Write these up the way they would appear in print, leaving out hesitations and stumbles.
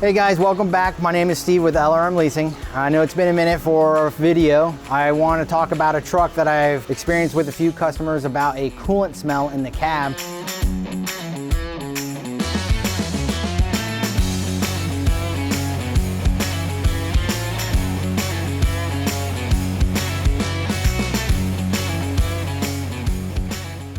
Hey guys, welcome back. My name is Steve with LRM Leasing. I know it's been a minute for a video. I want to talk about a truck that I've experienced with a few customers about a coolant smell in the cab.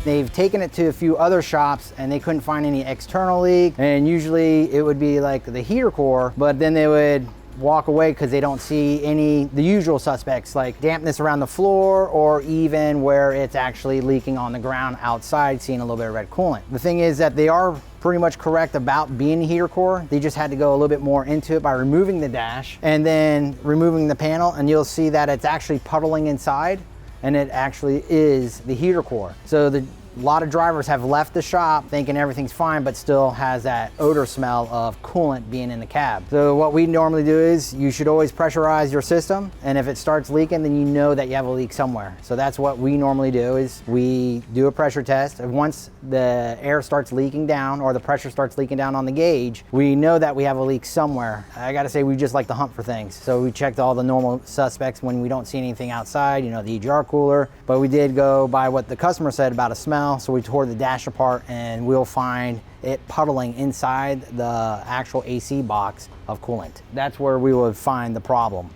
They've taken it to a few other shops and they couldn't find any external leak, and usually it would be like the heater core, but then they would walk away because they don't see the usual suspects like dampness around the floor, or even where it's actually leaking on the ground outside, seeing a little bit of red coolant. The thing is that they are pretty much correct about being a heater core. They just had to go a little bit more into it by removing the dash and then removing the panel, and you'll see that it's actually puddling inside, and it actually is the heater core. So a lot of drivers have left the shop thinking everything's fine, but still has that odor smell of coolant being in the cab. So what we normally do is you should always pressurize your system, and if it starts leaking, then you know that you have a leak somewhere. So that's what we normally do, is we do a pressure test. And once the air starts leaking down, or the pressure starts leaking down on the gauge, we know that we have a leak somewhere. I gotta say, we just like to hunt for things. So we checked all the normal suspects when we don't see anything outside, you know, the EGR cooler, but we did go by what the customer said about a smell. So we tore the dash apart, and we'll find it puddling inside the actual AC box of coolant. That's where we would find the problem.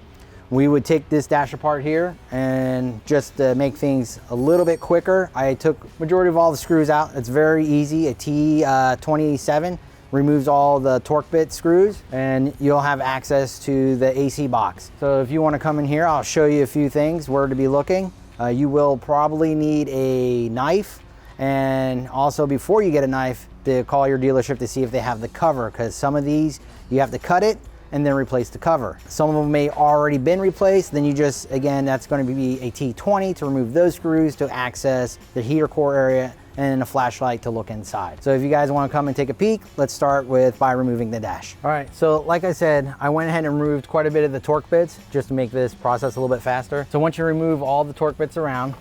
We would take this dash apart here, and just to make things a little bit quicker, I took majority of all the screws out. It's very easy. A T27 removes all the torque bit screws, and you'll have access to the AC box. So if you want to come in here, I'll show you a few things where to be looking. You will probably need a knife, and also before you get a knife, to call your dealership to see if they have the cover, because some of these you have to cut it and then replace the cover. Some of them may already been replaced. Then you just, again, that's going to be a T20 to remove those screws to access the heater core area, and a flashlight to look inside. So if you guys want to come and take a peek, let's start by removing the dash. All right, so like I said, I went ahead and removed quite a bit of the torque bits just to make this process a little bit faster. So once you remove all the torque bits around,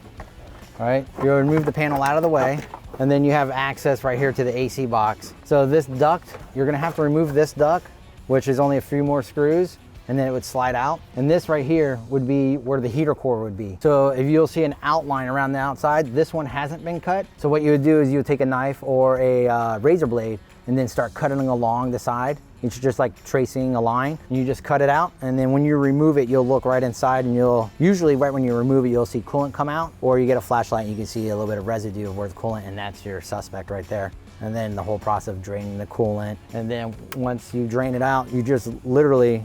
all right, you'll remove the panel out of the way, and then you have access right here to the AC box. So this duct, you're gonna have to remove this duct, which is only a few more screws, and then it would slide out. And this right here would be where the heater core would be. So if you'll see an outline around the outside, this one hasn't been cut. So what you would do is you would take a knife or a razor blade and then start cutting along the side. It's just like tracing a line. You just cut it out, and then when you remove it, you'll look right inside, and you'll usually, right when you remove it, you'll see coolant come out, or you get a flashlight and you can see a little bit of residue of where the coolant, and that's your suspect right there. And then the whole process of draining the coolant. And then once you drain it out, you just literally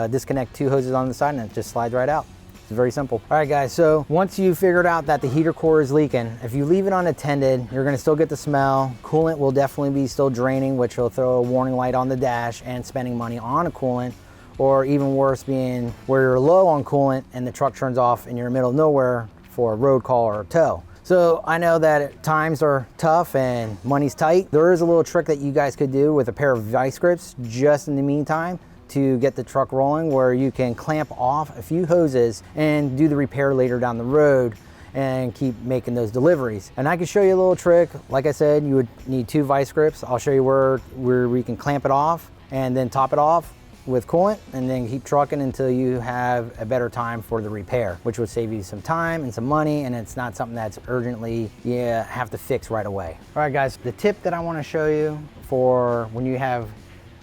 disconnect two hoses on the side, and it just slides right out. It's very simple. All right guys, so once you figured out that the heater core is leaking, if you leave it unattended, you're gonna still get the smell. Coolant will definitely be still draining, which will throw a warning light on the dash and spending money on a coolant, or even worse, being where you're low on coolant and the truck turns off and you're in the middle of nowhere for a road call or a tow. So I know that times are tough and money's tight. There is a little trick that you guys could do with a pair of vice grips just in the meantime to get the truck rolling, where you can clamp off a few hoses and do the repair later down the road and keep making those deliveries. And I can show you a little trick. Like I said, you would need two vice grips. I'll show you where we can clamp it off and then top it off with coolant, and then keep trucking until you have a better time for the repair, which would save you some time and some money, and it's not something that's urgently you have to fix right away. All right guys, the tip that I want to show you for when you have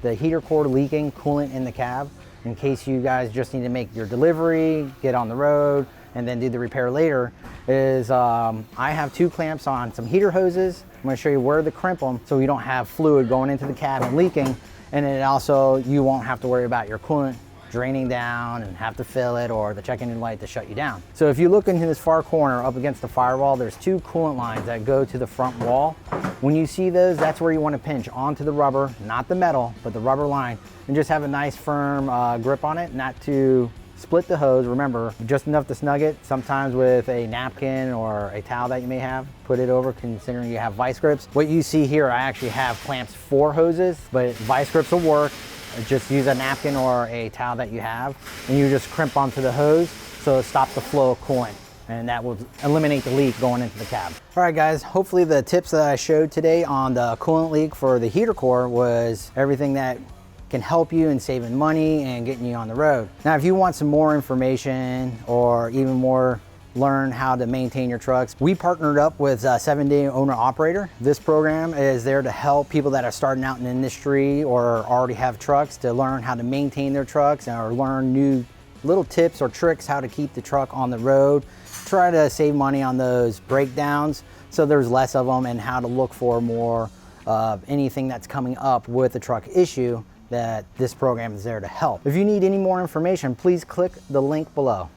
the heater core leaking coolant in the cab, in case you guys just need to make your delivery, get on the road, and then do the repair later, is I have two clamps on some heater hoses. I'm going to show you where to crimp them so you don't have fluid going into the cab and leaking, and then also you won't have to worry about your coolant draining down and have to fill it, or the check engine light to shut you down. So if you look into this far corner up against the firewall, there's two coolant lines that go to the front wall. When you see those, that's where you want to pinch onto the rubber, not the metal, but the rubber line, and just have a nice firm grip on it, not to split the hose. Remember, just enough to snug it. Sometimes with a napkin or a towel that you may have, put it over, considering you have vice grips. What you see here, I actually have clamps for hoses, but vice grips will work. Just use a napkin or a towel that you have, and you just crimp onto the hose so it stops the flow of coolant, and that will eliminate the leak going into the cab. All right guys, hopefully the tips that I showed today on the coolant leak for the heater core was everything that can help you in saving money and getting you on the road. Now, if you want some more information or even more learn how to maintain your trucks, we partnered up with 7 Day Owner Operator. This program is there to help people that are starting out in the industry or already have trucks to learn how to maintain their trucks or learn new little tips or tricks how to keep the truck on the road, try to save money on those breakdowns so there's less of them, and how to look for more anything that's coming up with a truck issue. That this program is there to help. If you need any more information, please click the link below.